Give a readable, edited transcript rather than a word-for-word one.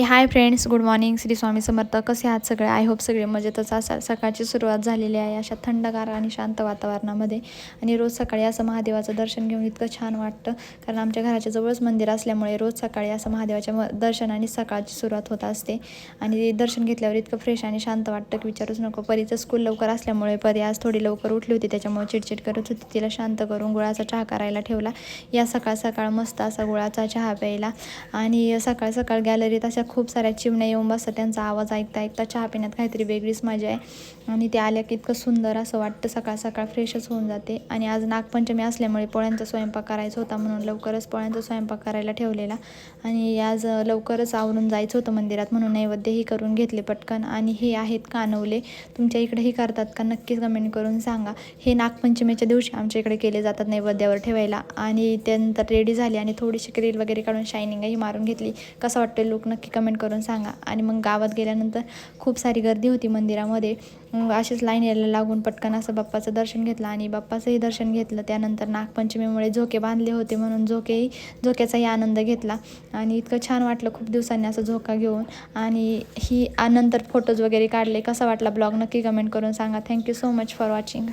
हाय friends, good morning. Shri Swami Samarth. कसे आहात सगळे? आय होप सगळे मजेतच असाल. सकाळची सुरुवात झालेली आहे अशा थंडगार आणि शांत वातावरणामध्ये. आणि रोज सकाळी असं महादेवाचं दर्शन घेऊन इतकं छान वाटतं, कारण आमच्या घराच्या जवळच मंदिर असल्यामुळे रोज सकाळी असं महादेवाच्या दर्शनाने सकाळची सुरुवात होत असते. आणि दर्शन घेतल्यावर इतकं फ्रेश आणि शांत वाटतं की विचारूच नको. परीचं स्कूल लवकर असल्यामुळे परी आज थोडी लवकर उठली होती, त्याच्यामुळे चिडचिड करत होती. तिला शांत करून गुळाचा चहा करायला ठेवला. या सकाळ सकाळ मस्त असा गुळाचा चहा प्यायला. आणि सकाळ सकाळ गॅलरीत अशा खूप साऱ्या चिमण्या येऊन बसतात. त्यांचा आवाज ऐकता ऐकता चहा पिण्यात काहीतरी वेगळीच मजा आहे. आणि ते आल्या की इतकं सुंदर असं वाटतं, सकाळ सकाळ फ्रेशच होऊन जाते. आणि आज नागपंचमी असल्यामुळे पोळ्यांचा स्वयंपाक करायचा होता, म्हणून लवकरच पोळ्यांचा स्वयंपाक करायला ठेवलेला. आणि आज लवकरच आवरून जायचं होतं मंदिरात, म्हणून नैवेद्यही करून घेतले पटकन. आणि हे आहेत कानवले. तुमच्या इकडेही करतात का? नक्कीच कमेंट करून सांगा. हे नागपंचमीच्या दिवशी आमच्या इकडे केले जातात नैवेद्यावर ठेवायला. आणि त्यानंतर रेडी झाली आणि थोडीशी क्रील वगैरे काढून शायनिंगही मारून घेतली. कसं वाटतं लुक नक्की कमेंट करून सांगा. आणि मग गावात गेल्यानंतर खूप सारी गर्दी होती मंदिरामध्ये. अशीच लाईन यायला लागून पटकन असं बाप्पाचं दर्शन घेतलं आणि बाप्पाचंही दर्शन घेतलं. त्यानंतर नागपंचमीमुळे झोके बांधले होते, म्हणून झोक्याचाही आनंद घेतला. आणि इतकं छान वाटलं खूप दिवसांनी असं झोका घेऊन. आणि नंतर फोटोज वगैरे काढले. कसा वाटला ब्लॉग नक्की कमेंट करून सांगा. Thank you so much for watching.